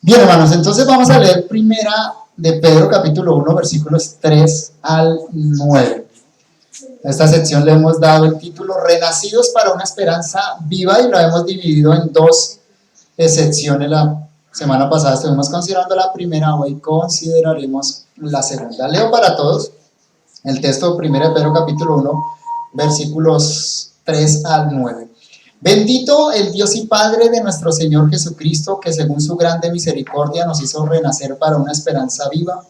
Bien, hermanos, entonces vamos a leer primera de Pedro, capítulo 1, versículos 3 al 9. A esta sección le hemos dado el título Renacidos para una esperanza viva y lo hemos dividido en dos secciones. La semana pasada estuvimos considerando la primera, hoy consideraremos la segunda. Leo para todos el texto de 1 de Pedro, capítulo 1, versículos 3 al 9. Bendito el Dios y Padre de nuestro Señor Jesucristo, que según su grande misericordia nos hizo renacer para una esperanza viva,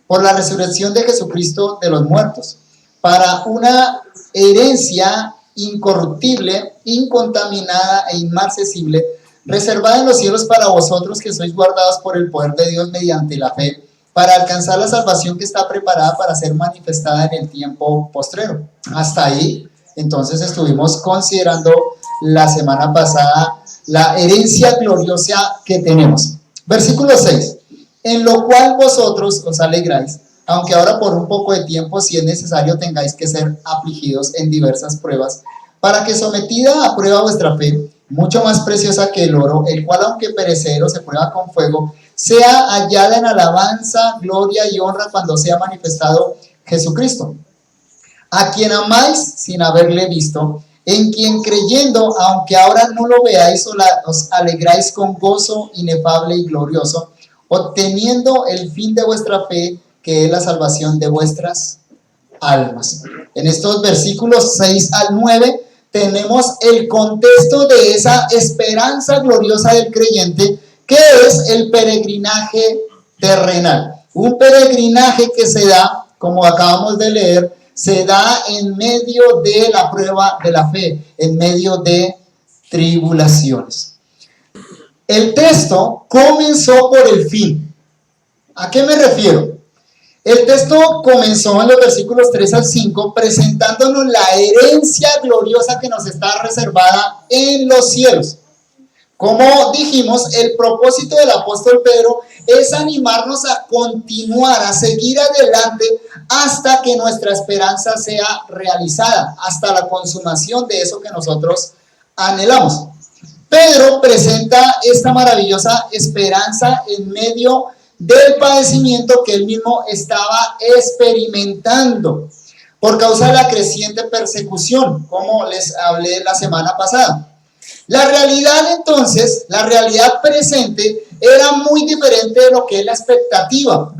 por la resurrección de Jesucristo de los muertos, para una herencia incorruptible, incontaminada e inmarcesible, reservada en los cielos para vosotros que sois guardados por el poder de Dios mediante la fe, para alcanzar la salvación que está preparada para ser manifestada en el tiempo postrero. Hasta ahí, entonces, estuvimos considerando la semana pasada la herencia gloriosa que tenemos. Versículo 6. En lo cual vosotros os alegráis, aunque ahora por un poco de tiempo, si es necesario, tengáis que ser afligidos en diversas pruebas, para que sometida a prueba vuestra fe, mucho más preciosa que el oro, el cual aunque perecedero se prueba con fuego, sea hallada en alabanza, gloria y honra cuando sea manifestado Jesucristo, a quien amáis sin haberle visto, en quien creyendo, aunque ahora no lo veáis, os alegráis con gozo inefable y glorioso, obteniendo el fin de vuestra fe, que es la salvación de vuestras almas. En estos versículos 6 al 9 tenemos el contexto de esa esperanza gloriosa del creyente, que es el peregrinaje terrenal. Un peregrinaje que se da, como acabamos de leer, se da en medio de la prueba de la fe, en medio de tribulaciones. El texto comenzó por el fin. ¿A qué me refiero? El texto comenzó en los versículos 3 al 5 presentándonos la herencia gloriosa que nos está reservada en los cielos. Como dijimos, el propósito del apóstol Pedro es animarnos a continuar, a seguir adelante hasta que nuestra esperanza sea realizada, hasta la consumación de eso que nosotros anhelamos. Pedro presenta esta maravillosa esperanza en medio del padecimiento que él mismo estaba experimentando por causa de la creciente persecución, como les hablé la semana pasada. La realidad entonces, la realidad presente, era muy diferente de lo que es la expectativa,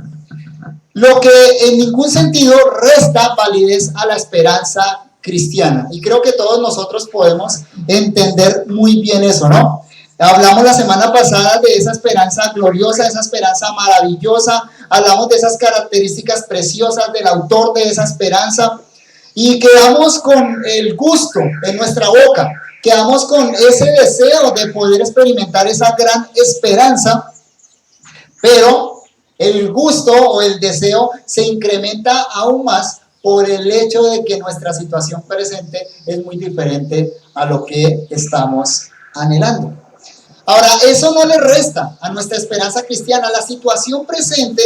lo que en ningún sentido resta validez a la esperanza cristiana. Y creo que todos nosotros podemos entender muy bien eso, ¿no? Hablamos la semana pasada de esa esperanza gloriosa, esa esperanza maravillosa, hablamos de esas características preciosas del autor de esa esperanza y quedamos con el gusto en nuestra boca. Quedamos con ese deseo de poder experimentar esa gran esperanza, pero el gusto o el deseo se incrementa aún más por el hecho de que nuestra situación presente es muy diferente a lo que estamos anhelando. Ahora, eso no le resta a nuestra esperanza cristiana. La situación presente,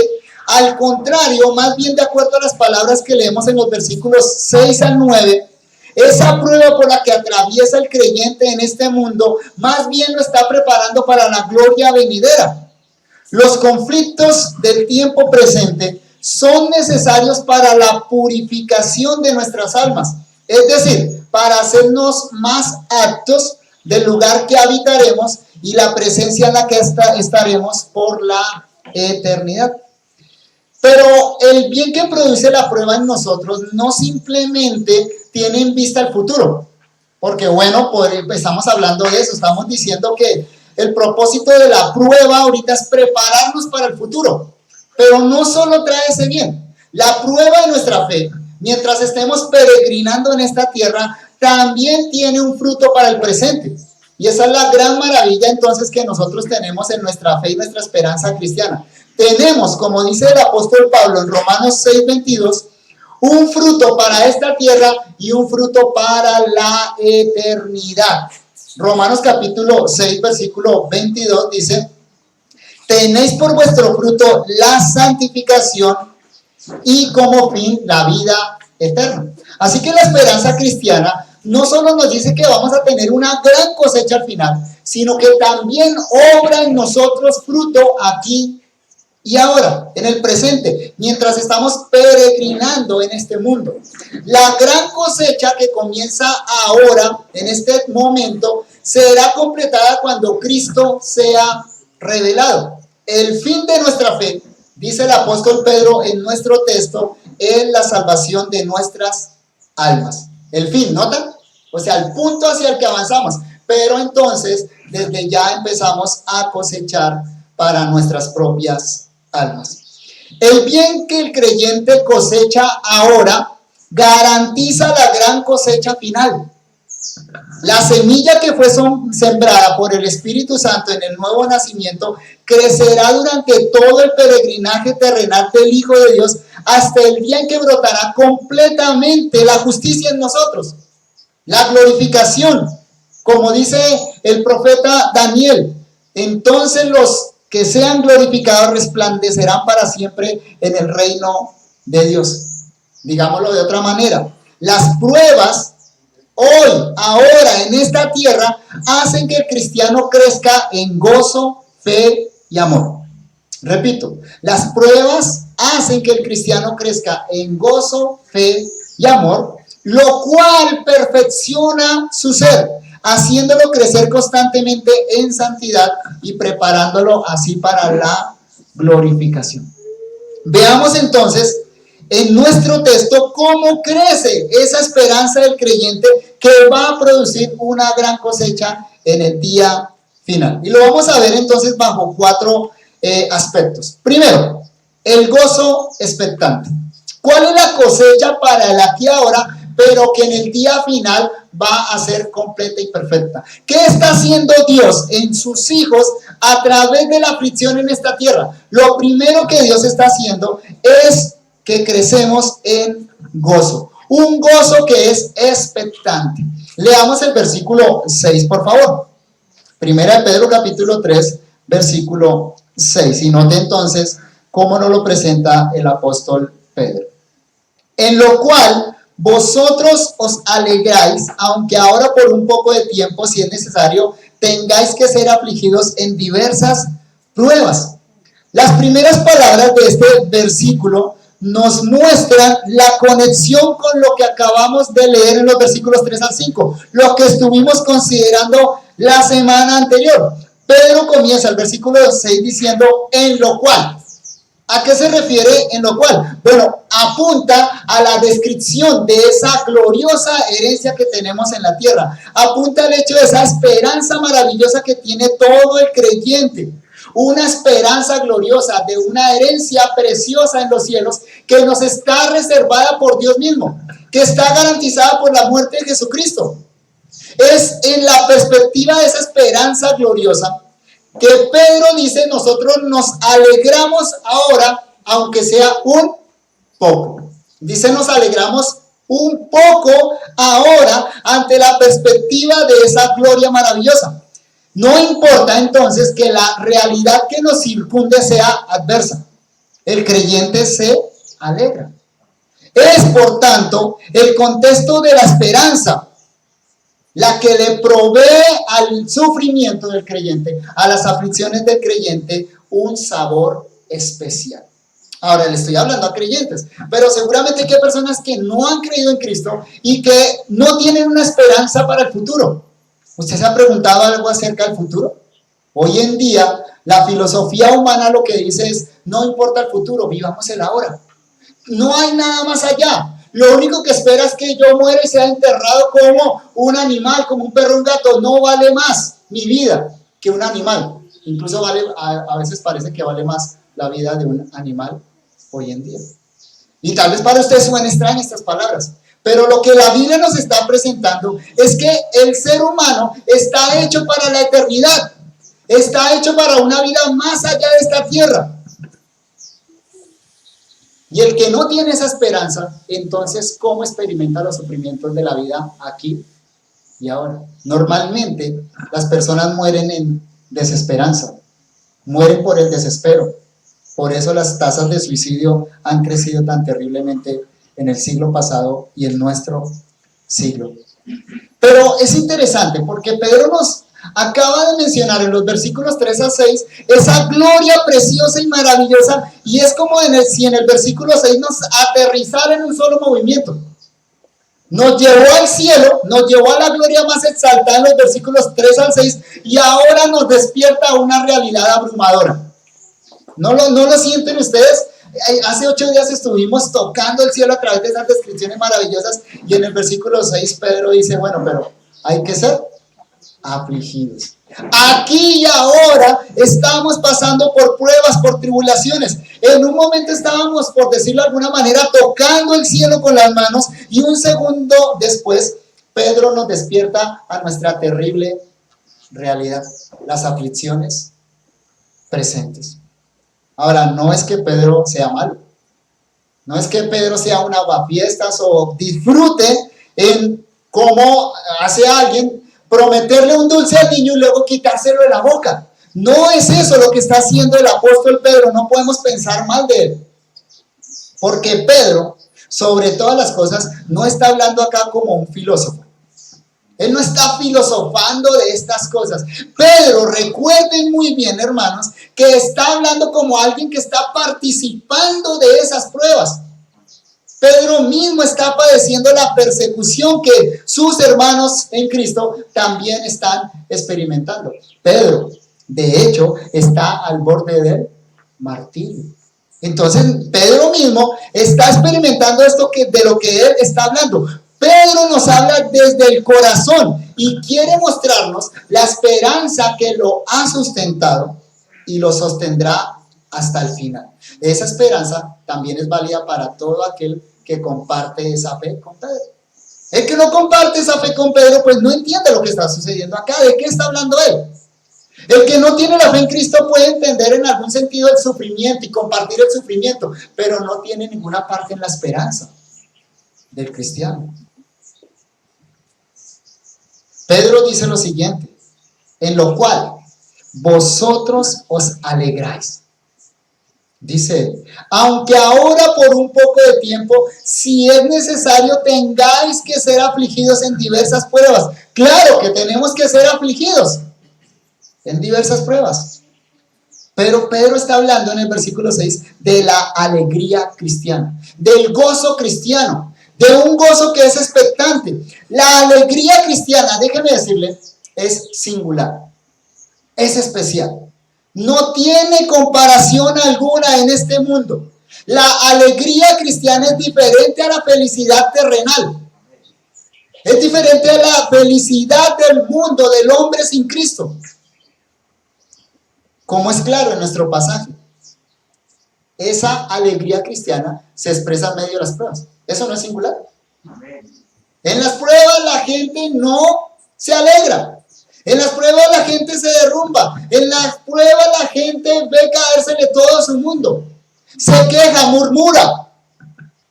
al contrario, más bien de acuerdo a las palabras que leemos en los versículos 6 al 9, esa prueba por la que atraviesa el creyente en este mundo, más bien lo está preparando para la gloria venidera. Los conflictos del tiempo presente son necesarios para la purificación de nuestras almas, es decir, para hacernos más aptos del lugar que habitaremos y la presencia en la que estaremos por la eternidad. Pero el bien que produce la prueba en nosotros no simplemente tiene en vista el futuro, porque bueno, estamos hablando de eso, estamos diciendo que el propósito de la prueba ahorita es prepararnos para el futuro, pero no solo trae ese bien, la prueba de nuestra fe, mientras estemos peregrinando en esta tierra, también tiene un fruto para el presente. Y esa es la gran maravilla entonces que nosotros tenemos en nuestra fe y nuestra esperanza cristiana. Tenemos, como dice el apóstol Pablo en Romanos 6:22, un fruto para esta tierra y un fruto para la eternidad. Romanos capítulo 6, versículo 22 dice: tenéis por vuestro fruto la santificación y como fin la vida eterna. Así que la esperanza cristiana no solo nos dice que vamos a tener una gran cosecha al final, sino que también obra en nosotros fruto aquí y ahora, en el presente, mientras estamos peregrinando en este mundo. La gran cosecha que comienza ahora, en este momento, será completada cuando Cristo sea revelado. El fin de nuestra fe, dice el apóstol Pedro en nuestro texto, es la salvación de nuestras almas. El fin, ¿notan? O sea, el punto hacia el que avanzamos. Pero entonces, desde ya empezamos a cosechar para nuestras propias almas. El bien que el creyente cosecha ahora garantiza la gran cosecha final. La semilla que fue sembrada por el Espíritu Santo en el nuevo nacimiento crecerá durante todo el peregrinaje terrenal del Hijo de Dios hasta el día en que brotará completamente la justicia en nosotros. La glorificación, como dice el profeta Daniel, entonces los que sean glorificados resplandecerán para siempre en el reino de Dios. Digámoslo de otra manera, las pruebas hoy, ahora, en esta tierra, hacen que el cristiano crezca en gozo, fe y amor. Repito, las pruebas hacen que el cristiano crezca en gozo, fe y amor, lo cual perfecciona su ser, haciéndolo crecer constantemente en santidad y preparándolo así para la glorificación. Veamos entonces en nuestro texto cómo crece esa esperanza del creyente que va a producir una gran cosecha en el día final. Y lo vamos a ver entonces bajo 4 aspectos. Primero, el gozo expectante. ¿Cuál es la cosecha para el aquí y ahora, pero que en el día final va a ser completa y perfecta? ¿Qué está haciendo Dios en sus hijos a través de la aflicción en esta tierra? Lo primero que Dios está haciendo es que crecemos en gozo. Un gozo que es expectante. Leamos el versículo 6, por favor. Primera de Pedro, capítulo 3, versículo 6. Y note entonces cómo nos lo presenta el apóstol Pedro. En lo cual vosotros os alegráis, aunque ahora por un poco de tiempo, si es necesario, tengáis que ser afligidos en diversas pruebas. Las primeras palabras de este versículo nos muestran la conexión con lo que acabamos de leer en los versículos 3 al 5, lo que estuvimos considerando la semana anterior. Pedro comienza el versículo 6 diciendo, en lo cual. ¿A qué se refiere en lo cual? Bueno, apunta a la descripción de esa gloriosa herencia que tenemos en la tierra. Apunta al hecho de esa esperanza maravillosa que tiene todo el creyente. Una esperanza gloriosa de una herencia preciosa en los cielos que nos está reservada por Dios mismo, que está garantizada por la muerte de Jesucristo. Es en la perspectiva de esa esperanza gloriosa que Pedro dice, nosotros nos alegramos ahora, aunque sea un poco. Dice, nos alegramos un poco ahora ante la perspectiva de esa gloria maravillosa. No importa entonces que la realidad que nos circunde sea adversa. El creyente se alegra. Es, por tanto, el contexto de la esperanza la que le provee al sufrimiento del creyente, a las aflicciones del creyente, un sabor especial. Ahora le estoy hablando a creyentes, pero seguramente hay personas que no han creído en Cristo y que no tienen una esperanza para el futuro. ¿Usted se ha preguntado algo acerca del futuro? Hoy en día, la filosofía humana lo que dice es, no importa el futuro, vivamos el ahora. No hay nada más allá. Lo único que espera es que yo muera y sea enterrado como un animal, como un perro, un gato. No vale más mi vida que un animal. Incluso a veces parece que vale más la vida de un animal hoy en día. Y tal vez para ustedes suenen extrañas estas palabras, pero lo que la Biblia nos está presentando es que el ser humano está hecho para la eternidad. Está hecho para una vida más allá de esta tierra. Y el que no tiene esa esperanza, entonces, ¿cómo experimenta los sufrimientos de la vida aquí y ahora? Normalmente, las personas mueren en desesperanza, mueren por el desespero. Por eso las tasas de suicidio han crecido tan terriblemente en el siglo pasado y en nuestro siglo. Pero es interesante porque Pedro nos acaba de mencionar en los versículos 3 a 6 esa gloria preciosa y maravillosa, y es como si en el versículo 6 nos aterrizara en un solo movimiento. Nos llevó al cielo, nos llevó a la gloria más exaltada en los versículos 3 al 6, y ahora nos despierta a una realidad abrumadora. ¿No lo sienten ustedes? Hace 8 días estuvimos tocando el cielo a través de esas descripciones maravillosas, y en el versículo 6 Pedro dice, bueno, pero hay que ser afligidos. Aquí y ahora estamos pasando por pruebas, por tribulaciones. En un momento estábamos, por decirlo de alguna manera, tocando el cielo con las manos, y un segundo después Pedro nos despierta a nuestra terrible realidad, las aflicciones presentes. Ahora, no es que Pedro sea malo, no es que Pedro sea un aguafiestas o disfrute en cómo hace alguien prometerle un dulce al niño y luego quitárselo de la boca. No es eso lo que está haciendo el apóstol Pedro, no podemos pensar mal de él. Porque Pedro, sobre todas las cosas, no está hablando acá como un filósofo. Él no está filosofando de estas cosas. Pedro, recuerden muy bien, hermanos, que está hablando como alguien que está participando de esas pruebas. Pedro mismo está padeciendo la persecución que sus hermanos en Cristo también están experimentando. Pedro, de hecho, está al borde del martirio. Entonces, Pedro mismo está experimentando esto de lo que él está hablando. Pedro nos habla desde el corazón y quiere mostrarnos la esperanza que lo ha sustentado y lo sostendrá hasta el final. Esa esperanza también es válida para todo aquel que comparte esa fe con Pedro. El que no comparte esa fe con Pedro, pues no entiende lo que está sucediendo acá. ¿De qué está hablando él? El que no tiene la fe en Cristo puede entender en algún sentido el sufrimiento y compartir el sufrimiento, pero no tiene ninguna parte en la esperanza del cristiano. Pedro dice lo siguiente, en lo cual vosotros os alegráis. Dice, aunque ahora por un poco de tiempo, si es necesario, tengáis que ser afligidos en diversas pruebas. Claro que tenemos que ser afligidos en diversas pruebas. Pero Pedro está hablando en el versículo 6 de la alegría cristiana, del gozo cristiano, de un gozo que es expectante. La alegría cristiana, déjeme decirle, es singular, es especial. No tiene comparación alguna en este mundo. La alegría cristiana es diferente a la felicidad terrenal. Es diferente a la felicidad del mundo, del hombre sin Cristo. Como es claro en nuestro pasaje. Esa alegría cristiana se expresa en medio de las pruebas. ¿Eso no es singular? En las pruebas la gente no se alegra. En las pruebas la gente se derrumba. En las pruebas la gente ve caérsele todo su mundo. Se queja, murmura,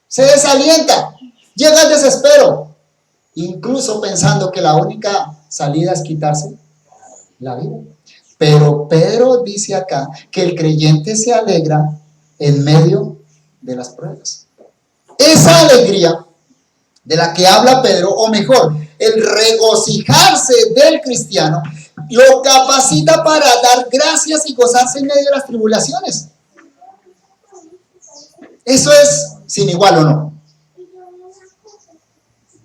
se desalienta, llega al desespero, incluso pensando que la única salida es quitarse la vida. Pero Pedro dice acá que el creyente se alegra en medio de las pruebas. Esa alegría de la que habla Pedro, o mejor, el regocijarse del cristiano, lo capacita para dar gracias y gozarse en medio de las tribulaciones. Eso es sin igual, ¿o no?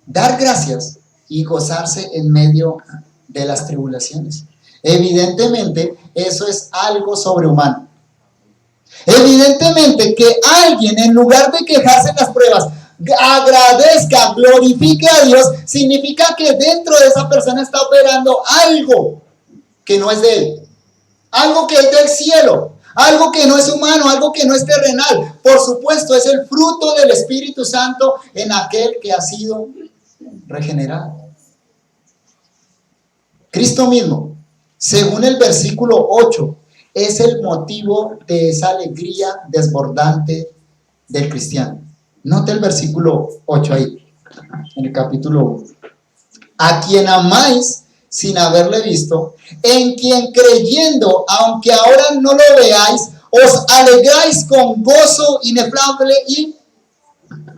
Dar gracias y gozarse en medio de las tribulaciones. Evidentemente, eso es algo sobrehumano. Evidentemente que alguien, en lugar de quejarse en las pruebas, agradezca, glorifique a Dios, significa que dentro de esa persona está operando algo que no es de él, algo que es del cielo, algo que no es humano, algo que no es terrenal. Por supuesto, es el fruto del Espíritu Santo en aquel que ha sido regenerado. Cristo mismo, según el versículo 8, es el motivo de esa alegría desbordante del cristiano. Note el versículo 8 ahí, en el capítulo 1. A quien amáis sin haberle visto, en quien creyendo, aunque ahora no lo veáis, os alegráis con gozo inefable y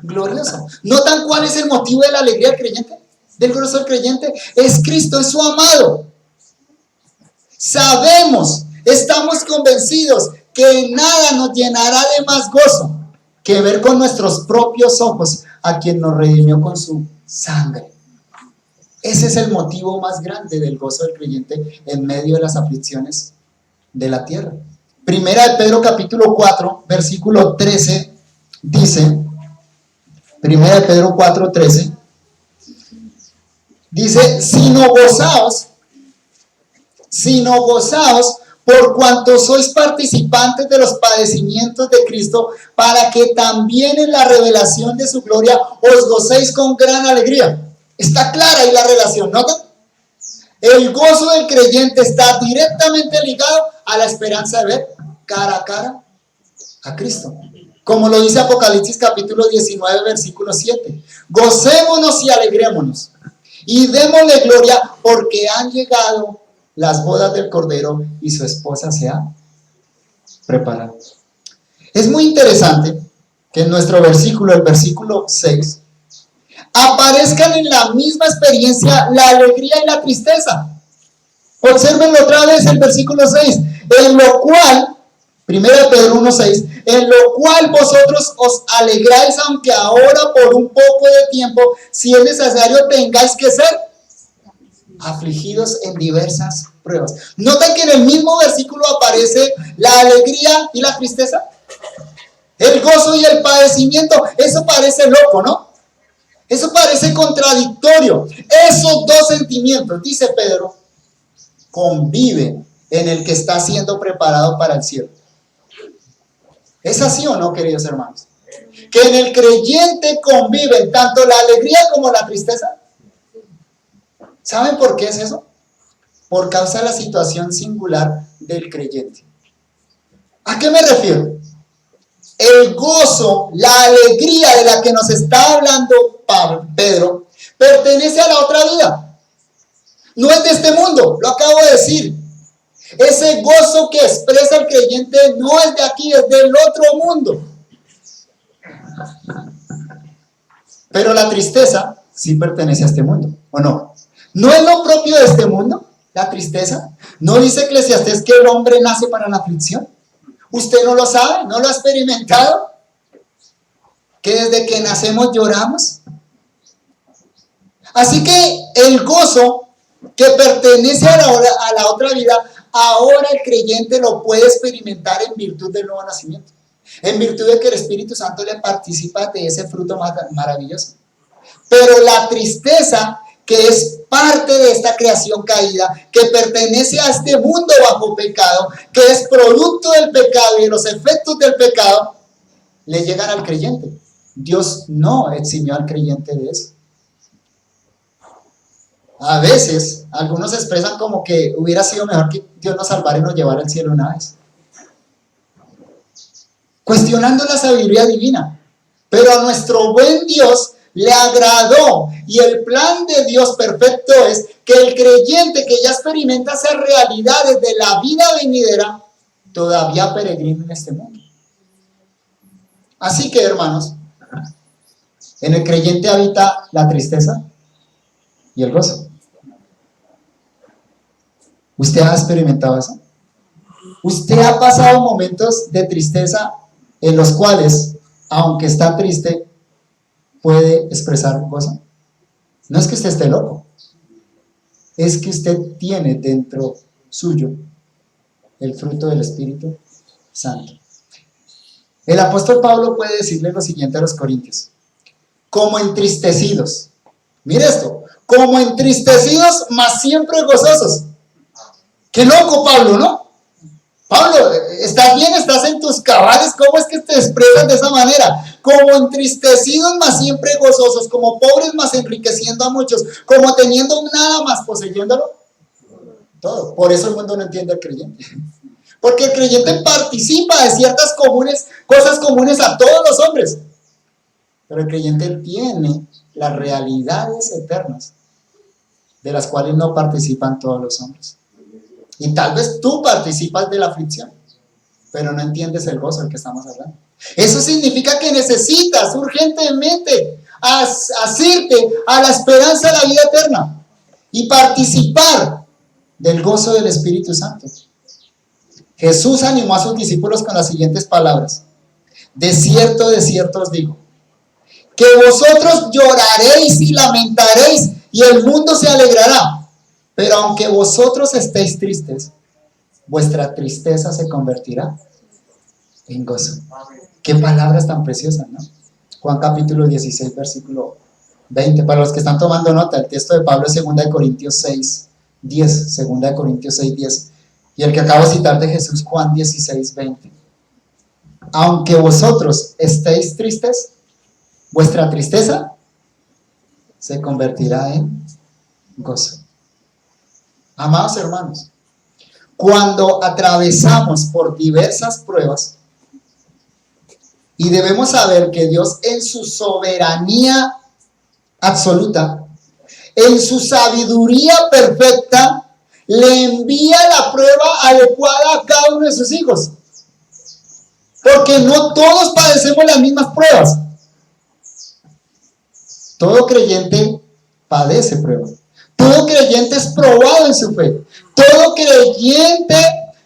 glorioso. ¿Notan cuál es el motivo de la alegría del creyente? Del gozo del creyente. Es Cristo, es su amado. Sabemos, estamos convencidos que nada nos llenará de más gozo que ver con nuestros propios ojos a quien nos redimió con su sangre. Ese es el motivo más grande del gozo del creyente en medio de las aflicciones de la tierra. Primera de Pedro capítulo 4, versículo 13, dice, Primera de Pedro 4, 13, dice, sino gozaos por cuanto sois participantes de los padecimientos de Cristo, para que también en la revelación de su gloria os gocéis con gran alegría. Está clara ahí la relación, ¿notan? El gozo del creyente está directamente ligado a la esperanza de ver cara a cara a Cristo. Como lo dice Apocalipsis capítulo 19, versículo 7. Gocémonos y alegrémonos y démosle gloria porque han llegado las bodas del Cordero y su esposa se ha preparado. Es muy interesante que en nuestro versículo, el versículo 6, aparezcan en la misma experiencia la alegría y la tristeza. Obsérvenlo otra vez, el versículo 6, en lo cual, 1 Pedro 1:6, en lo cual vosotros os alegráis, aunque ahora por un poco de tiempo, si es necesario, tengáis que ser afligidos en diversas pruebas. ¿Notan que en el mismo versículo aparece la alegría y la tristeza? El gozo y el padecimiento. Eso parece loco, ¿no? Eso parece contradictorio. Esos dos sentimientos, dice Pedro, conviven en el que está siendo preparado para el cielo. ¿Es así o no, queridos hermanos? Que en el creyente conviven tanto la alegría como la tristeza. ¿Saben por qué es eso? Por causa de la situación singular del creyente. ¿A qué me refiero? El gozo, la alegría de la que nos está hablando Pedro, pertenece a la otra vida. No es de este mundo, lo acabo de decir. Ese gozo que expresa el creyente no es de aquí, es del otro mundo. Pero la tristeza sí pertenece a este mundo, ¿o no? ¿No es lo propio de este mundo, la tristeza? ¿No dice Eclesiastés que el hombre nace para la aflicción? ¿Usted no lo sabe? ¿No lo ha experimentado? ¿Que desde que nacemos lloramos? Así que el gozo que pertenece a la otra vida, ahora el creyente lo puede experimentar en virtud del nuevo nacimiento. En virtud de que el Espíritu Santo le participa de ese fruto maravilloso. Pero la tristeza, que es parte de esta creación caída, que pertenece a este mundo bajo pecado, que es producto del pecado y de los efectos del pecado, le llegan al creyente. Dios no eximió al creyente de eso. A veces, algunos expresan como que hubiera sido mejor que Dios nos salvara y nos llevara al cielo una vez, cuestionando la sabiduría divina. Pero a nuestro buen Dios le agradó, y el plan de Dios perfecto es que el creyente que ya experimenta esas realidades de la vida venidera todavía peregrina en este mundo. Así que, hermanos, en el creyente habita la tristeza y el gozo. ¿Usted ha experimentado eso? ¿Usted ha pasado momentos de tristeza en los cuales, aunque está triste, puede expresar gozo? No es que usted esté loco, es que usted tiene dentro suyo el fruto del Espíritu Santo. El apóstol Pablo puede decirle lo siguiente a los corintios: como entristecidos, mire esto, como entristecidos, mas siempre gozosos. Qué loco, Pablo, ¿no? Pablo, ¿estás bien? ¿Estás en tus cabales? ¿Cómo es que te expresas de esa manera? Como entristecidos, mas siempre gozosos, como pobres, mas enriqueciendo a muchos, como teniendo nada, más poseyéndolo todo. Por eso el mundo no entiende al creyente. Porque el creyente participa de ciertas cosas comunes a todos los hombres. Pero el creyente tiene las realidades eternas, de las cuales no participan todos los hombres. Y tal vez tú participas de la aflicción, pero no entiendes el gozo del que estamos hablando. Eso significa que necesitas urgentemente asirte a la esperanza de la vida eterna y participar del gozo del Espíritu Santo. Jesús animó a sus discípulos con las siguientes palabras: de cierto os digo, que vosotros lloraréis y lamentaréis, y el mundo se alegrará. Pero aunque vosotros estéis tristes, vuestra tristeza se convertirá en gozo. Qué palabras tan preciosas, ¿no? Juan capítulo 16, versículo 20. Para los que están tomando nota, el texto de Pablo es 2 Corintios 6, 10. 2 Corintios 6, 10. Y el que acabo de citar de Jesús, Juan 16, 20. Aunque vosotros estéis tristes, vuestra tristeza se convertirá en gozo. Amados hermanos, cuando atravesamos por diversas pruebas, y debemos saber que Dios en su soberanía absoluta, en su sabiduría perfecta, le envía la prueba adecuada a cada uno de sus hijos. Porque no todos padecemos las mismas pruebas. Todo creyente padece pruebas. Todo creyente es probado en su fe. Todo creyente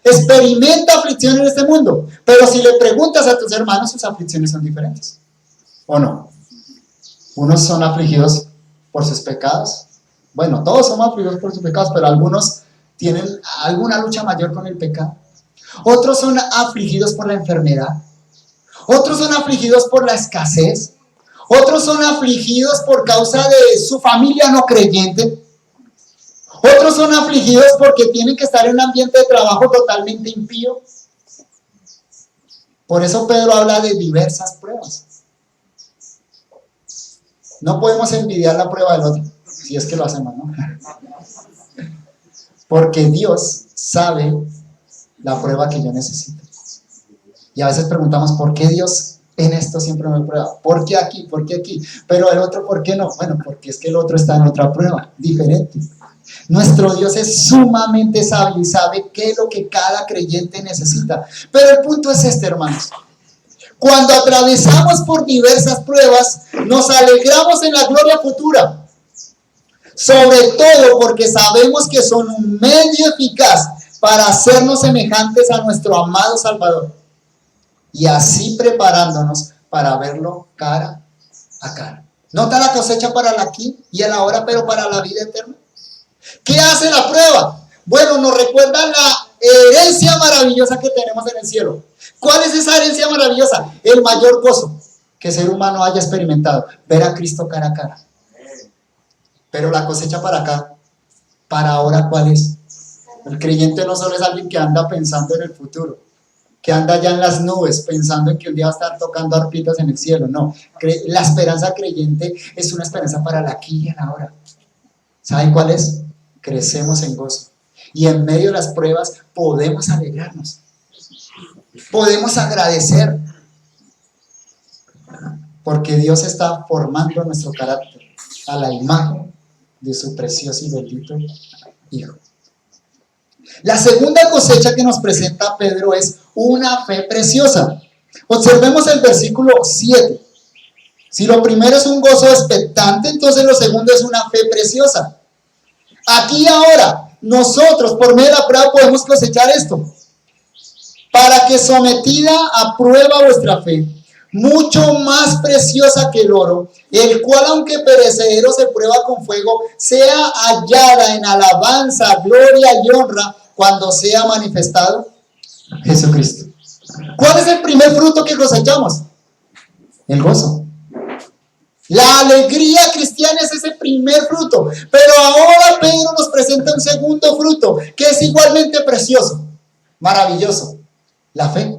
experimenta aflicción en este mundo. Pero si le preguntas a tus hermanos, sus aflicciones son diferentes. ¿O no? Unos son afligidos por sus pecados. Bueno, todos somos afligidos por sus pecados, pero algunos tienen alguna lucha mayor con el pecado. Otros son afligidos por la enfermedad. Otros son afligidos por la escasez. Otros son afligidos por causa de su familia no creyente. Otros son afligidos porque tienen que estar en un ambiente de trabajo totalmente impío. Por eso Pedro habla de diversas pruebas. No podemos envidiar la prueba del otro, si es que lo hacemos, ¿no? Porque Dios sabe la prueba que yo necesito. Y a veces preguntamos, ¿por qué Dios en esto siempre me prueba? ¿Por qué aquí? ¿Por qué aquí? Pero el otro, ¿por qué no? Bueno, porque es que el otro está en otra prueba, diferente. Nuestro Dios es sumamente sabio y sabe qué es lo que cada creyente necesita. Pero el punto es este, hermanos. Cuando atravesamos por diversas pruebas, nos alegramos en la gloria futura. Sobre todo porque sabemos que son un medio eficaz para hacernos semejantes a nuestro amado Salvador. Y así preparándonos para verlo cara a cara. ¿Nota la cosecha para el aquí y el ahora, pero para la vida eterna? ¿Qué hace la prueba? Bueno, nos recuerda la herencia maravillosa que tenemos en el cielo. ¿Cuál es esa herencia maravillosa? El mayor gozo que el ser humano haya experimentado, ver a Cristo cara a cara. Pero la cosecha para acá, para ahora, ¿cuál es? El creyente no solo es alguien que anda pensando en el futuro, que anda allá en las nubes pensando en que un día va a estar tocando arpitas en el cielo. No, la esperanza creyente es una esperanza para el aquí y el ahora. ¿Saben cuál es? Crecemos en gozo. Y en medio de las pruebas podemos alegrarnos. Podemos agradecer. Porque Dios está formando nuestro carácter a la imagen de su precioso y bendito Hijo. La segunda cosecha que nos presenta Pedro es una fe preciosa. Observemos el versículo 7. Si lo primero es un gozo expectante, entonces lo segundo es una fe preciosa. Aquí y ahora, nosotros por medio de la prueba podemos cosechar esto. Para que sometida a prueba vuestra fe, mucho más preciosa que el oro, el cual aunque perecedero se prueba con fuego, sea hallada en alabanza, gloria y honra cuando sea manifestado Jesucristo. ¿Cuál es el primer fruto que cosechamos? El gozo. La alegría cristiana es ese primer fruto, pero ahora Pedro nos presenta un segundo fruto que es igualmente precioso, maravilloso, la fe.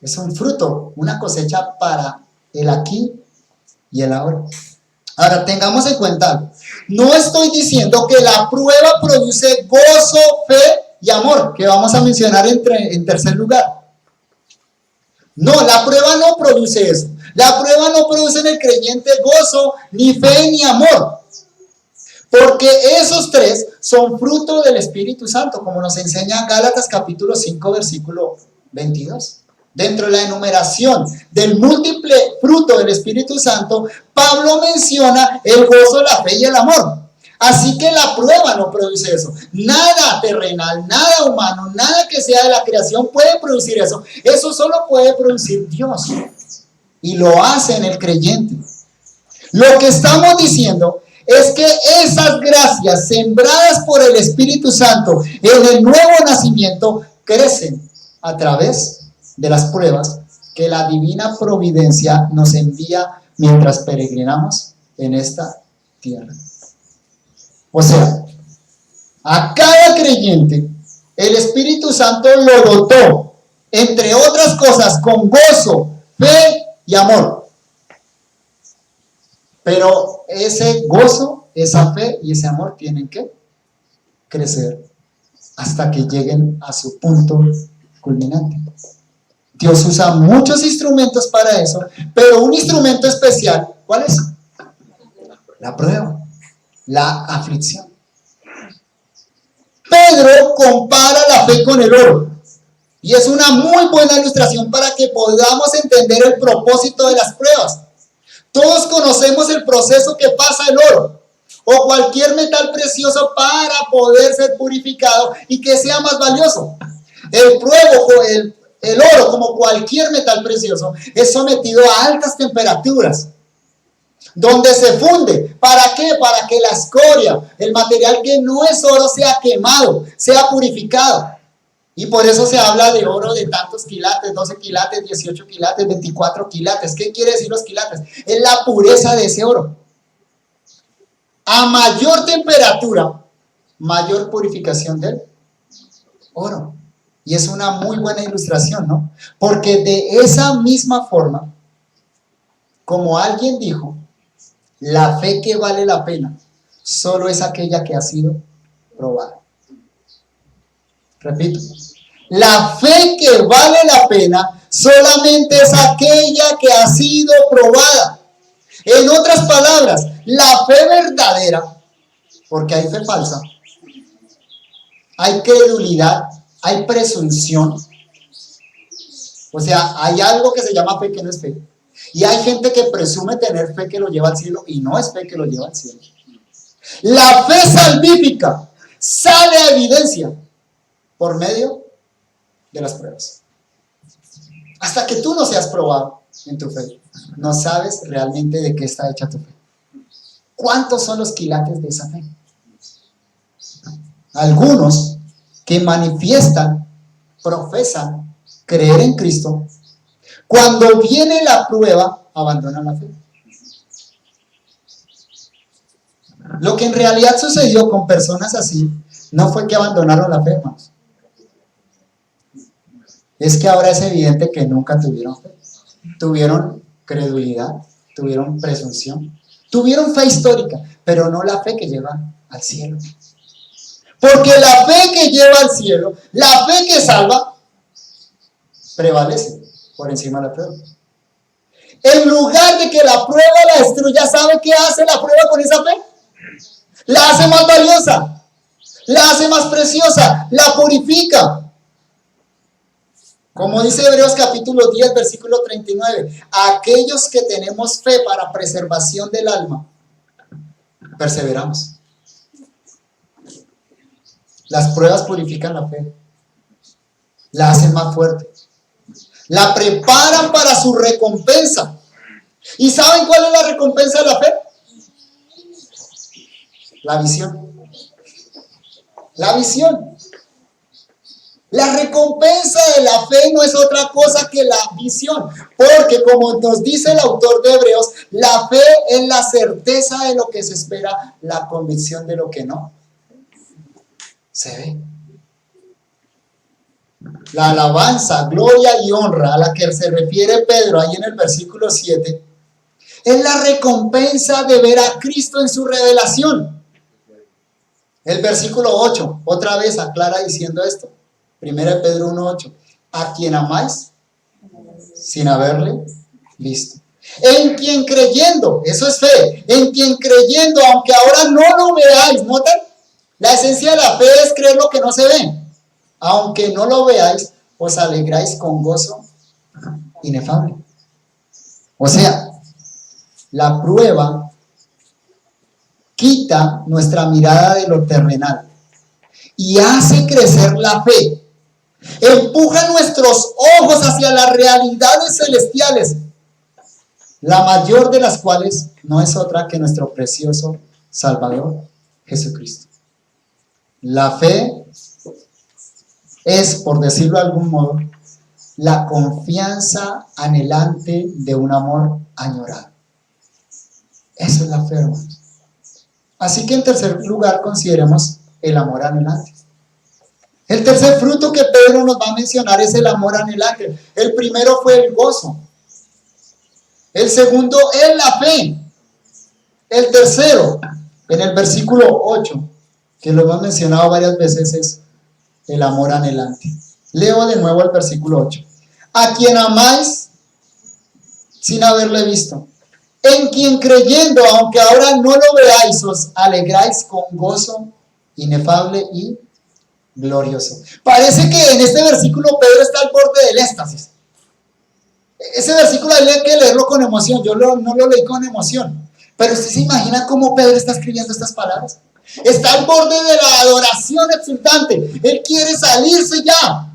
Es un fruto, una cosecha para el aquí y el ahora. Ahora, tengamos en cuenta, no estoy diciendo que la prueba produce gozo, fe y amor, que vamos a mencionar en tercer lugar. No, la prueba no produce eso. La prueba no produce en el creyente gozo, ni fe, ni amor. Porque esos tres son fruto del Espíritu Santo, como nos enseña Gálatas capítulo 5, versículo 22. Dentro de la enumeración del múltiple fruto del Espíritu Santo, Pablo menciona el gozo, la fe y el amor. Así que la prueba no produce eso. Nada terrenal, nada humano, nada que sea de la creación puede producir eso. Eso solo puede producir Dios. Y lo hace en el creyente. Lo que estamos diciendo es que esas gracias sembradas por el Espíritu Santo en el nuevo nacimiento crecen a través de las pruebas que la divina providencia nos envía mientras peregrinamos en esta tierra. O sea, a cada creyente el Espíritu Santo lo dotó, entre otras cosas, con gozo, fe y amor. Pero ese gozo, esa fe y ese amor tienen que crecer hasta que lleguen a su punto culminante. Dios usa muchos instrumentos para eso, pero un instrumento especial, ¿cuál es? La prueba, la aflicción. Pedro compara la fe con el oro, y es una muy buena ilustración para que podamos entender el propósito de las pruebas. Todos conocemos el proceso que pasa el oro o cualquier metal precioso para poder ser purificado y que sea más valioso. El oro, como cualquier metal precioso, es sometido a altas temperaturas, donde se funde. ¿Para qué? Para que la escoria, el material que no es oro, sea quemado, sea purificado. Y por eso se habla de oro de tantos quilates, 12 quilates, 18 quilates, 24 quilates. ¿Qué quiere decir los quilates? Es la pureza de ese oro. A mayor temperatura, mayor purificación del oro. Y es una muy buena ilustración, ¿no? Porque de esa misma forma, como alguien dijo, la fe que vale la pena solo es aquella que ha sido probada. Repito, la fe que vale la pena solamente es aquella que ha sido probada. En otras palabras, la fe verdadera, porque hay fe falsa, hay credulidad, hay presunción. O sea, hay algo que se llama fe que no es fe. Y hay gente que presume tener fe que lo lleva al cielo y no es fe que lo lleva al cielo. La fe salvífica sale a evidencia por medio de las pruebas. Hasta que tú no seas probado en tu fe, no sabes realmente de qué está hecha tu fe. ¿Cuántos son los quilates de esa fe? Algunos que manifiestan, profesan creer en Cristo, cuando viene la prueba, abandonan la fe. Lo que en realidad sucedió con personas así no fue que abandonaron la fe, hermanos. Es que ahora es evidente que nunca tuvieron fe. Tuvieron credulidad, tuvieron presunción, tuvieron fe histórica, pero no la fe que lleva al cielo. Porque la fe que lleva al cielo, la fe que salva, prevalece por encima de la prueba. En lugar de que la prueba la destruya, ¿sabe qué hace la prueba con esa fe? La hace más valiosa, la hace más preciosa, la purifica. Como dice Hebreos capítulo 10, versículo 39, aquellos que tenemos fe para preservación del alma, perseveramos. Las pruebas purifican la fe, la hacen más fuerte, la preparan para su recompensa. ¿Y saben cuál es la recompensa de la fe? La visión. La visión. La recompensa de la fe no es otra cosa que la visión, porque como nos dice el autor de Hebreos, la fe es la certeza de lo que se espera, la convicción de lo que no se ve. La alabanza, gloria y honra a la que se refiere Pedro ahí en el versículo 7, es la recompensa de ver a Cristo en su revelación. El versículo 8 otra vez aclara diciendo esto. 1 Pedro 1:8, a quien amáis sin haberle visto. En quien creyendo, eso es fe, en quien creyendo, aunque ahora no lo veáis, ¿notan? La esencia de la fe es creer lo que no se ve. Aunque no lo veáis, os alegráis con gozo inefable. O sea, la prueba quita nuestra mirada de lo terrenal y hace crecer la fe. Empuja nuestros ojos hacia las realidades celestiales, la mayor de las cuales no es otra que nuestro precioso Salvador Jesucristo. La fe es, por decirlo de algún modo, la confianza anhelante de un amor añorado. Eso es la fe, hermanos. Así que en tercer lugar consideremos el amor anhelante. El tercer fruto que Pedro nos va a mencionar es el amor anhelante. El primero fue el gozo. El segundo es la fe. El tercero, en el versículo 8, que lo hemos mencionado varias veces, es el amor anhelante. Leo de nuevo el versículo 8. A quien amáis sin haberle visto, en quien creyendo, aunque ahora no lo veáis, os alegráis con gozo inefable y glorioso. Parece que en este versículo Pedro está al borde del éxtasis. Ese versículo hay que leerlo con emoción. Yo no lo leí con emoción. Pero usted se imagina cómo Pedro está escribiendo estas palabras. Está al borde de la adoración exultante. Él quiere salirse ya.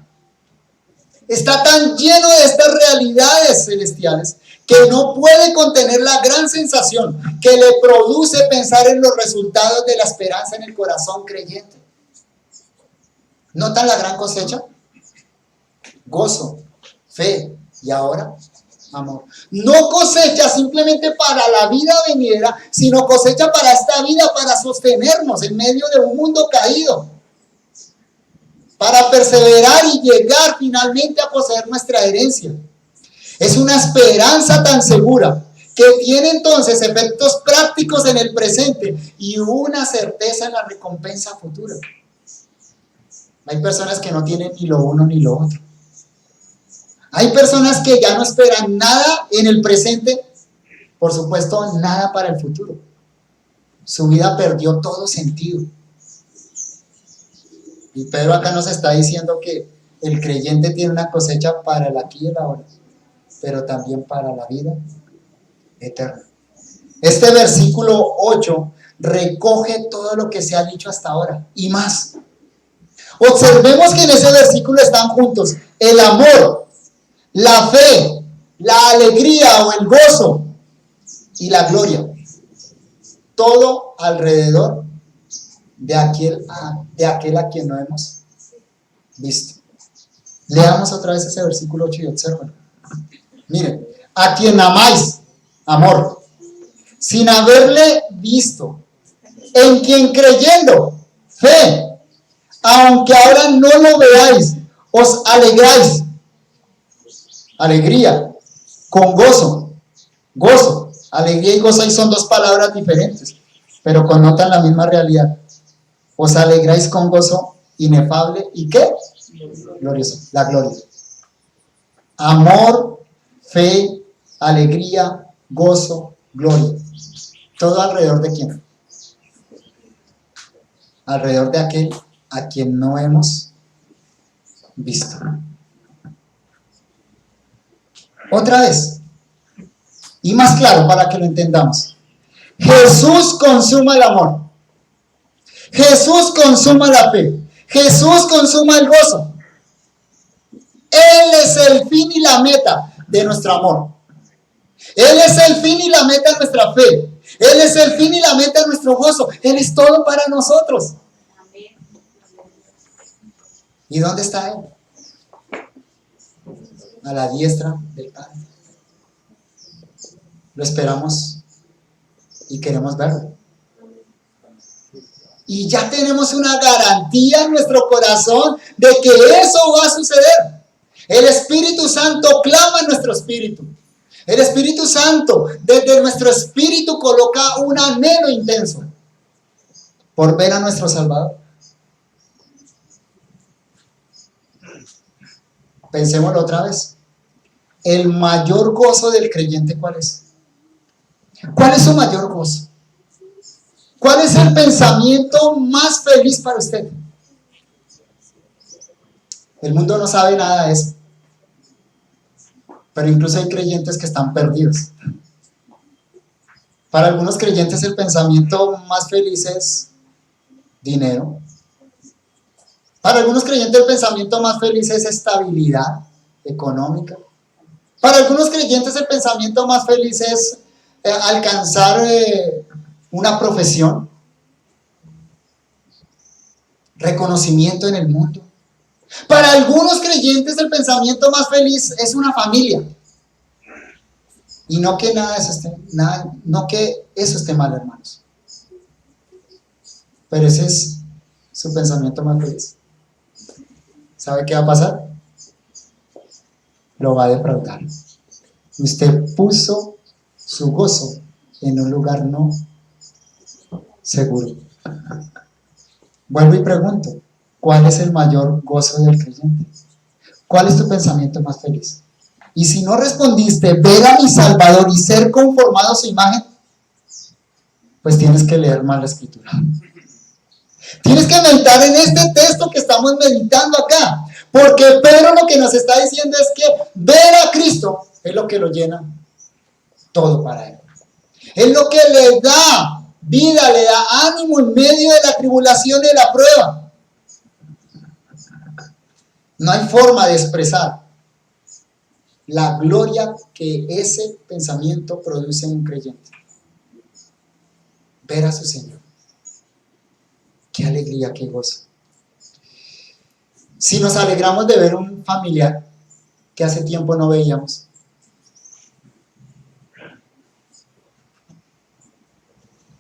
Está tan lleno de estas realidades celestiales que no puede contener la gran sensación que le produce pensar en los resultados de la esperanza en el corazón creyente. ¿Notan la gran cosecha? Gozo, fe y ahora amor. No cosecha simplemente para la vida venidera, sino cosecha para esta vida, para sostenernos en medio de un mundo caído, para perseverar y llegar finalmente a poseer nuestra herencia. Es una esperanza tan segura que tiene entonces efectos prácticos en el presente y una certeza en la recompensa futura. Hay personas que no tienen ni lo uno ni lo otro. Hay personas que ya no esperan nada en el presente, por supuesto, nada para el futuro. Su vida perdió todo sentido. Y Pedro acá nos está diciendo que el creyente tiene una cosecha para el aquí y el ahora, pero también para la vida eterna. Este versículo 8 recoge todo lo que se ha dicho hasta ahora y más. Observemos que en ese versículo están juntos el amor, la fe, la alegría o el gozo y la gloria. Todo alrededor de aquel a quien no hemos visto. Leamos otra vez ese versículo 8 y observen. Miren, a quien amáis, amor, sin haberle visto, en quien creyendo, fe, aunque ahora no lo veáis, os alegráis. Alegría, con gozo. Gozo, alegría y gozo ahí son dos palabras diferentes, pero connotan la misma realidad. Os alegráis con gozo inefable y ¿qué? Glorioso, la gloria. Amor, fe, alegría, gozo, gloria. ¿Todo alrededor de quién? Alrededor de aquel a quien no hemos visto. Otra vez, y más claro para que lo entendamos. Jesús consuma el amor. Jesús consuma la fe. Jesús consuma el gozo. Él es el fin y la meta de nuestro amor. Él es el fin y la meta de nuestra fe. Él es el fin y la meta de nuestro gozo. Él es todo para nosotros. ¿Y dónde está Él? A la diestra del Padre. Lo esperamos y queremos verlo. Y ya tenemos una garantía en nuestro corazón de que eso va a suceder. El Espíritu Santo clama en nuestro espíritu. El Espíritu Santo desde nuestro espíritu coloca un anhelo intenso por ver a nuestro Salvador. Pensémoslo otra vez. El mayor gozo del creyente, ¿cuál es? ¿Cuál es su mayor gozo? ¿Cuál es el pensamiento más feliz para usted? El mundo no sabe nada de eso. Pero incluso hay creyentes que están perdidos. Para algunos creyentes el pensamiento más feliz es dinero. Para algunos creyentes el pensamiento más feliz es estabilidad económica. Para algunos creyentes el pensamiento más feliz es alcanzar una profesión, reconocimiento en el mundo. Para algunos creyentes el pensamiento más feliz es una familia. Y no que no que eso esté mal, hermanos. Pero ese es su pensamiento más feliz. ¿Sabe qué va a pasar? Lo va a defraudar. Usted puso su gozo en un lugar no seguro. Vuelvo y pregunto, ¿cuál es el mayor gozo del creyente? ¿Cuál es tu pensamiento más feliz? Y si no respondiste, ver a mi Salvador y ser conformado a su imagen, pues tienes que leer más la Escritura. Tienes que meditar en este texto que estamos meditando acá. Porque Pedro lo que nos está diciendo es que ver a Cristo es lo que lo llena todo para él. Es lo que le da vida, le da ánimo en medio de la tribulación y de la prueba. No hay forma de expresar la gloria que ese pensamiento produce en un creyente. Ver a su Señor. Qué alegría, qué gozo. Si nos alegramos de ver un familiar que hace tiempo no veíamos,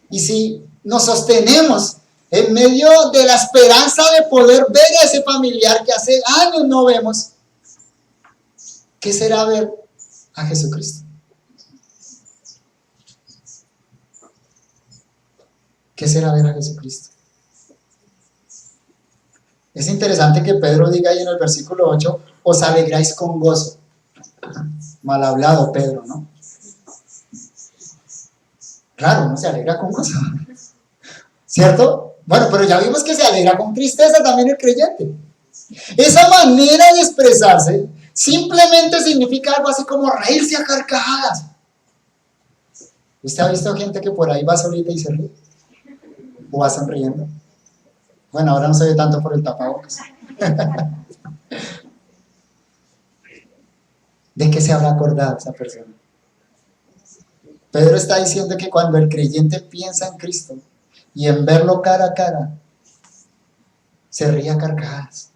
y si nos sostenemos en medio de la esperanza de poder ver a ese familiar que hace años no vemos, ¿qué será ver a Jesucristo? ¿Qué será ver a Jesucristo? Es interesante que Pedro diga ahí en el versículo 8, os alegráis con gozo. Mal hablado Pedro, ¿no? Claro, uno se alegra con gozo, ¿cierto? Bueno, pero ya vimos que se alegra con tristeza también el creyente. Esa manera de expresarse simplemente significa algo así como reírse a carcajadas. ¿Usted ha visto gente que por ahí va solita y se ríe? ¿O va sonriendo? Bueno, ahora no se ve tanto por el tapabocas. ¿De qué se habrá acordado esa persona? Pedro está diciendo que cuando el creyente piensa en Cristo y en verlo cara a cara, se ríe a carcajadas.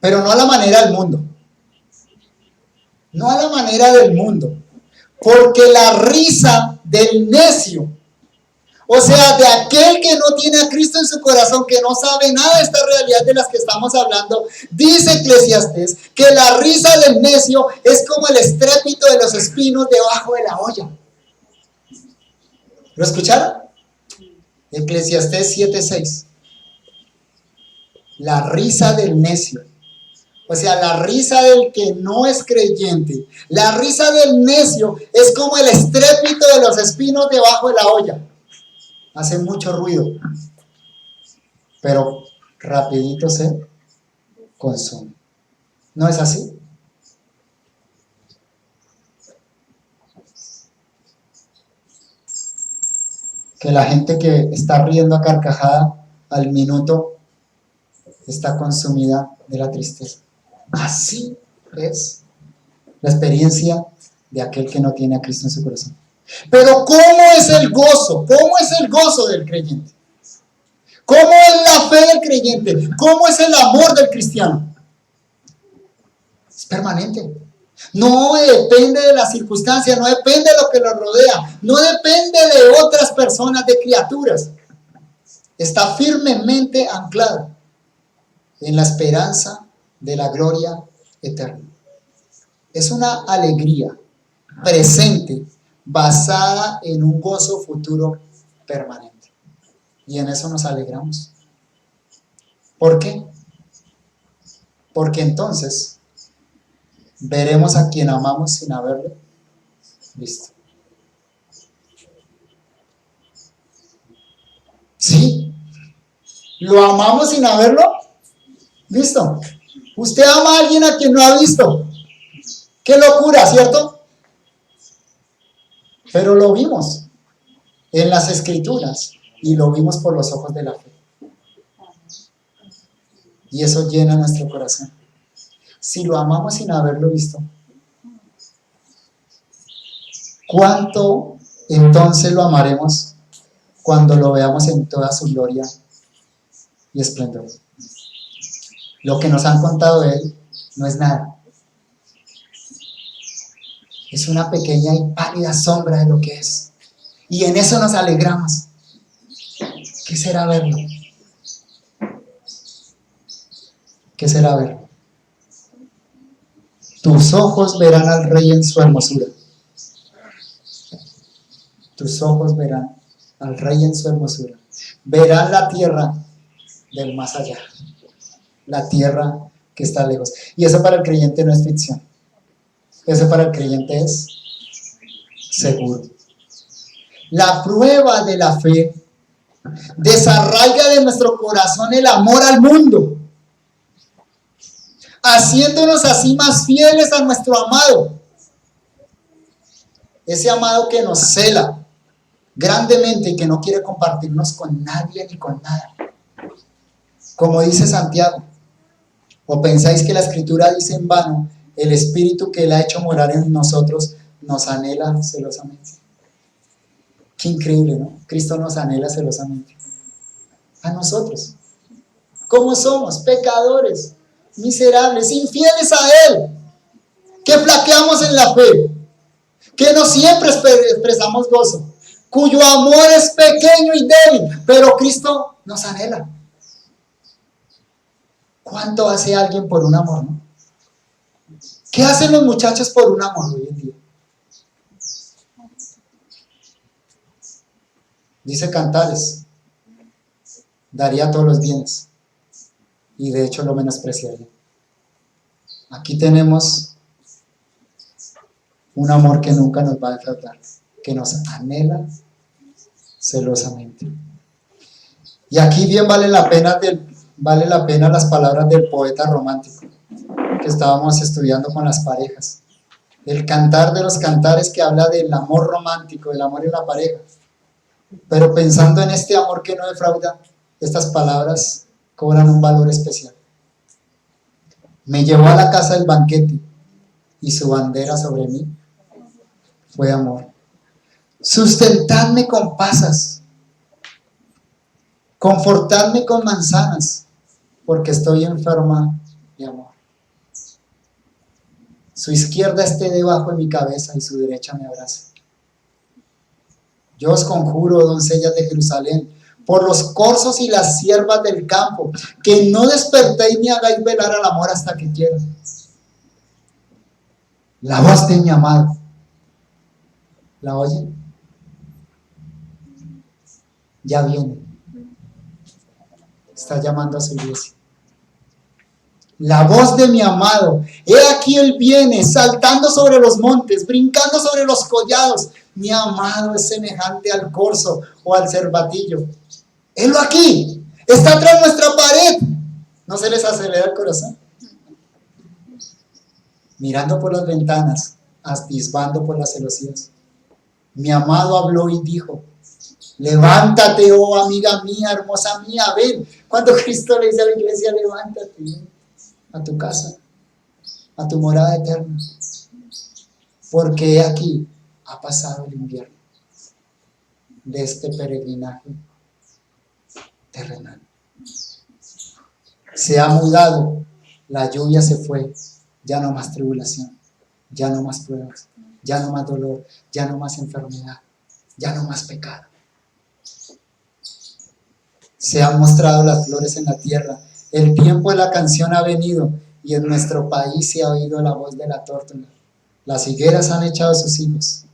Pero no a la manera del mundo. No a la manera del mundo. Porque la risa del necio, o sea, de aquel que no tiene a Cristo en su corazón, que no sabe nada de esta realidad de las que estamos hablando, dice Eclesiastés que la risa del necio es como el estrépito de los espinos debajo de la olla. ¿Lo escucharon? Eclesiastés 7:6. La risa del necio, o sea, la risa del que no es creyente, la risa del necio es como el estrépito de los espinos debajo de la olla. Hace mucho ruido, pero rapidito se consume. ¿No es así? Que la gente que está riendo a carcajada al minuto está consumida de la tristeza. Así es la experiencia de aquel que no tiene a Cristo en su corazón. Pero ¿cómo es el gozo? ¿Cómo es el gozo del creyente? ¿Cómo es la fe del creyente? ¿Cómo es el amor del cristiano? Es permanente. No depende de las circunstancias, no depende de lo que lo rodea, no depende de otras personas, de criaturas. Está firmemente anclado en la esperanza de la gloria eterna. Es una alegría presente basada en un gozo futuro permanente. Y en eso nos alegramos. ¿Por qué? Porque entonces veremos a quien amamos sin haberlo visto. ¿Sí? ¿Lo amamos sin haberlo visto? Usted ama a alguien a quien no ha visto. Qué locura, ¿cierto? pero lo vimos en las Escrituras y lo vimos por los ojos de la fe. Y eso llena nuestro corazón. Si lo amamos sin haberlo visto, ¿cuánto entonces lo amaremos cuando lo veamos en toda su gloria y esplendor? Lo que nos han contado de él no es nada. Es una pequeña y pálida sombra de lo que es. Y en eso nos alegramos. ¿Qué será verlo? ¿Qué será verlo? Tus ojos verán al Rey en su hermosura. Tus ojos verán al Rey en su hermosura. Verán la tierra del más allá. La tierra que está lejos. Y eso para el creyente no es ficción. Eso para el creyente es seguro. La prueba de la fe desarraiga de nuestro corazón el amor al mundo, haciéndonos así más fieles a nuestro amado. Ese amado que nos cela grandemente y que no quiere compartirnos con nadie ni con nada. Como dice Santiago, ¿o pensáis que la Escritura dice en vano, el Espíritu que Él ha hecho morar en nosotros nos anhela celosamente? Qué increíble, ¿no? Cristo nos anhela celosamente. A nosotros. ¿Cómo somos? Pecadores, miserables, infieles a Él, que flaqueamos en la fe, que no siempre expresamos gozo, cuyo amor es pequeño y débil, pero Cristo nos anhela. ¿Cuánto hace alguien por un amor, no? ¿Qué hacen los muchachos por un amor hoy en día? Dice Cantares, daría todos los bienes y de hecho lo menospreciaría. Aquí tenemos un amor que nunca nos va a defraudar, que nos anhela celosamente. Y aquí bien vale la pena las palabras del poeta romántico que estábamos estudiando con las parejas. El cantar de los cantares que habla del amor romántico, del amor en la pareja. Pero pensando en este amor que no defrauda, estas palabras cobran un valor especial. Me llevó a la casa del banquete y su bandera sobre mí fue amor. Sustentadme con pasas, confortadme con manzanas, porque estoy enferma de amor. Su izquierda esté debajo de mi cabeza y su derecha me abrace. Yo os conjuro, doncellas de Jerusalén, por los corzos y las ciervas del campo, que no despertéis ni hagáis velar al amor hasta que quiera. La voz de mi amado, ¿la oyen? Ya viene. Está llamando a su iglesia. La voz de mi amado, he aquí él viene, saltando sobre los montes, brincando sobre los collados. Mi amado es semejante al corzo o al cervatillo. Helo aquí, está tras nuestra pared. ¿No se les acelera el corazón? Mirando por las ventanas, atisbando por las celosías. Mi amado habló y dijo, levántate, oh amiga mía, hermosa mía, ven. Cuando Cristo le dice a la iglesia, levántate, ven a tu casa, a tu morada eterna, porque aquí ha pasado el invierno de este peregrinaje terrenal. Se ha mudado, la lluvia se fue, ya no más tribulación, ya no más pruebas, ya no más dolor, ya no más enfermedad, ya no más pecado. Se han mostrado las flores en la tierra, el tiempo de la canción ha venido y en nuestro país se ha oído la voz de la tórtola. Las higueras han echado sus higos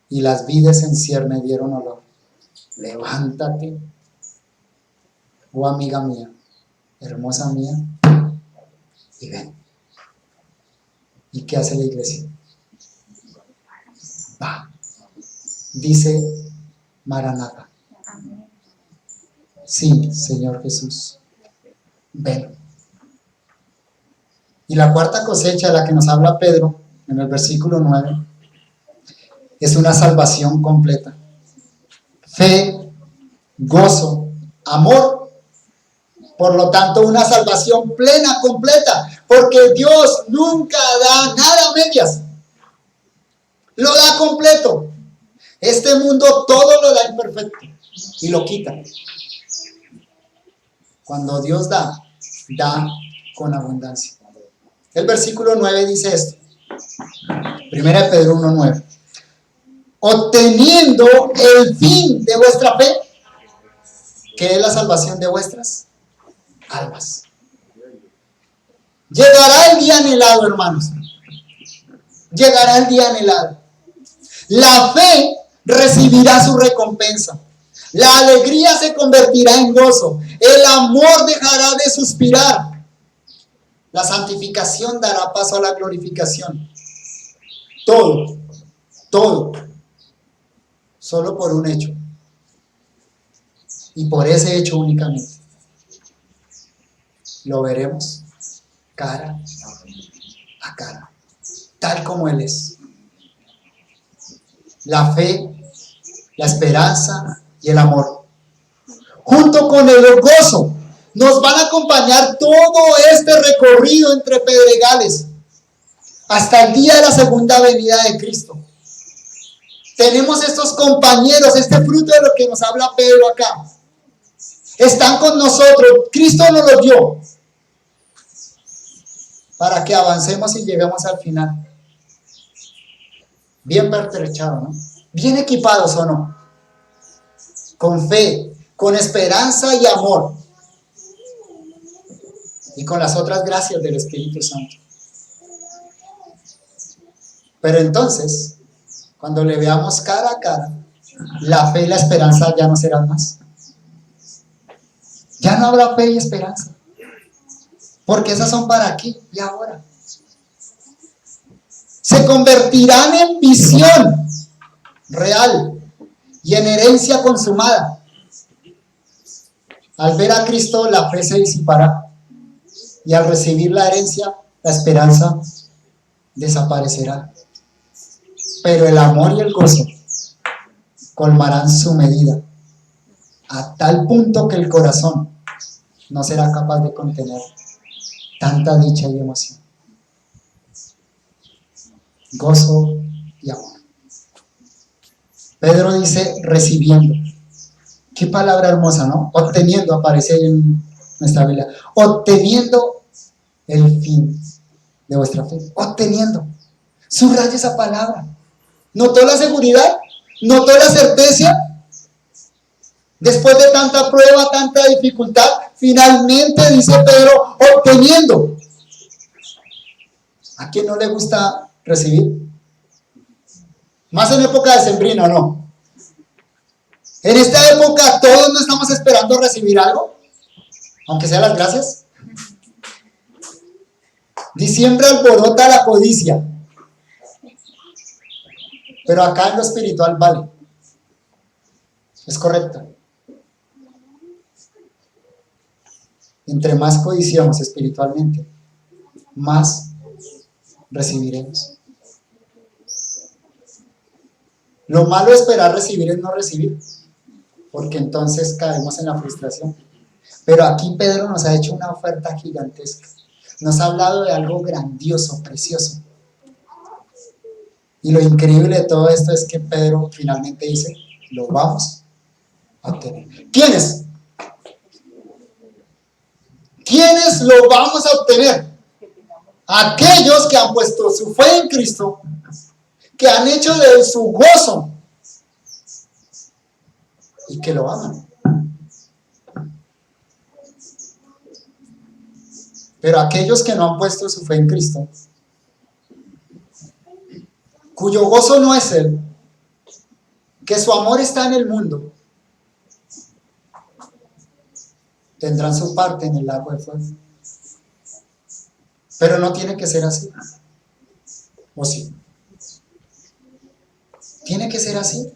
y las vides en cierne dieron olor. Levántate, oh amiga mía, hermosa mía, y ven. ¿Y qué hace la iglesia? Va, dice Maranatha. Sí, Señor Jesús, ven. Y la cuarta cosecha de la que nos habla Pedro en el versículo 9 es una salvación completa. Fe, gozo, amor. Por lo tanto, una salvación plena, completa. Porque Dios nunca da nada a medias. Lo da completo. Este mundo todo lo da imperfecto y lo quita. Cuando Dios da, da con abundancia. El versículo 9 dice esto. 1 Pedro 1:9. Obteniendo el fin de vuestra fe, que es la salvación de vuestras almas. Llegará el día anhelado, hermanos. Llegará el día anhelado. La fe recibirá su recompensa. La alegría se convertirá en gozo. El amor dejará de suspirar. La santificación dará paso a la glorificación. Todo, solo por un hecho. Y por ese hecho únicamente. Lo veremos cara a cara, tal como Él es. La fe, la esperanza y el amor, junto con el gozo, nos van a acompañar todo este recorrido entre pedregales hasta el día de la segunda venida de Cristo. Tenemos estos compañeros, este fruto de lo que nos habla Pedro acá. Están con nosotros. Cristo nos los dio para que avancemos y lleguemos al final. Bien pertrechados, ¿no? Bien equipados, ¿o no? Con fe, con esperanza y amor. Y con las otras gracias del Espíritu Santo. Pero entonces, cuando le veamos cara a cara, la fe y la esperanza ya no serán más. Ya no habrá fe y esperanza. Porque esas son para aquí y ahora. Se convertirán en visión real y en herencia consumada. Al ver a Cristo, la fe se disipará. Y al recibir la herencia, la esperanza desaparecerá. Pero el amor y el gozo colmarán su medida, a tal punto que el corazón no será capaz de contener tanta dicha y emoción. Gozo y amor. Pedro dice recibiendo. Qué palabra hermosa, ¿no? Obteniendo, aparece en nuestra Biblia. Obteniendo el fin de vuestra fe. Obteniendo. Subraya esa palabra. ¿Notó la seguridad? ¿Notó la certeza? Después de tanta prueba, tanta dificultad, finalmente dice Pedro, obteniendo. ¿A quién no le gusta recibir? Más en época decembrina, ¿no? En esta época todos no estamos esperando recibir algo, aunque sea las gracias. Diciembre alborota la codicia. Pero acá en lo espiritual vale. Es correcto. Entre más codiciamos espiritualmente, más recibiremos. Lo malo de esperar recibir es no recibir, porque entonces caemos en la frustración. Pero aquí Pedro nos ha hecho una oferta gigantesca. Nos ha hablado de algo grandioso, precioso. Y lo increíble de todo esto es que Pedro finalmente dice, lo vamos a obtener. ¿Quiénes? ¿Quiénes lo vamos a obtener? Aquellos que han puesto su fe en Cristo, que han hecho de él su gozo y que lo aman. Pero aquellos que no han puesto su fe en Cristo, cuyo gozo no es Él, que su amor está en el mundo, tendrán su parte en el lago de fuego. Pero no tiene que ser así. ¿O sí? Tiene que ser así.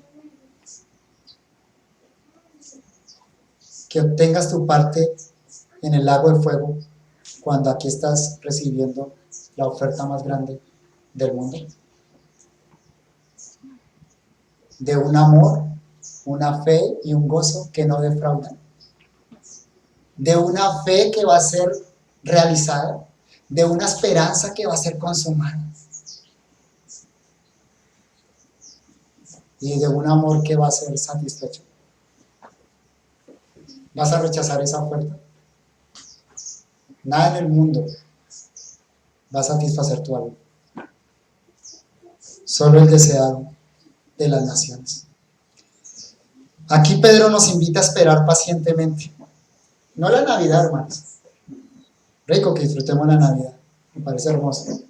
Que obtengas tu parte en el lago de fuego cuando aquí estás recibiendo la oferta más grande del mundo. de un amor, una fe y un gozo que no defraudan, de una fe que va a ser realizada, de una esperanza que va a ser consumada y de un amor que va a ser satisfecho. ¿Vas a rechazar esa oferta? Nada en el mundo va a satisfacer tu alma, solo el deseado de las naciones. Aquí Pedro nos invita a esperar pacientemente, no la Navidad, hermanos. Rico que disfrutemos la Navidad, me parece hermoso.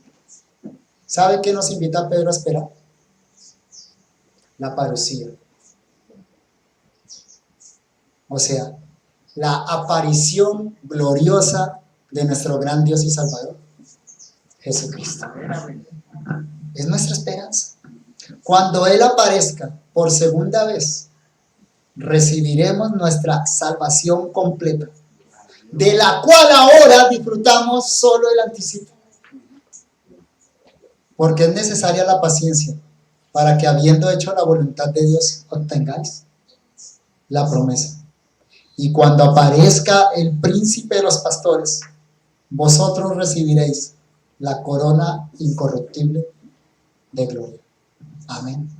¿Sabe qué nos invita Pedro a esperar? La parucía. O sea, la aparición gloriosa de nuestro gran Dios y Salvador, Jesucristo. Es nuestra esperanza. Cuando Él aparezca por segunda vez, recibiremos nuestra salvación completa, de la cual ahora disfrutamos solo el anticipo. Porque es necesaria la paciencia para que, habiendo hecho la voluntad de Dios, obtengáis la promesa. Y cuando aparezca el príncipe de los pastores, vosotros recibiréis la corona incorruptible de gloria. Amén.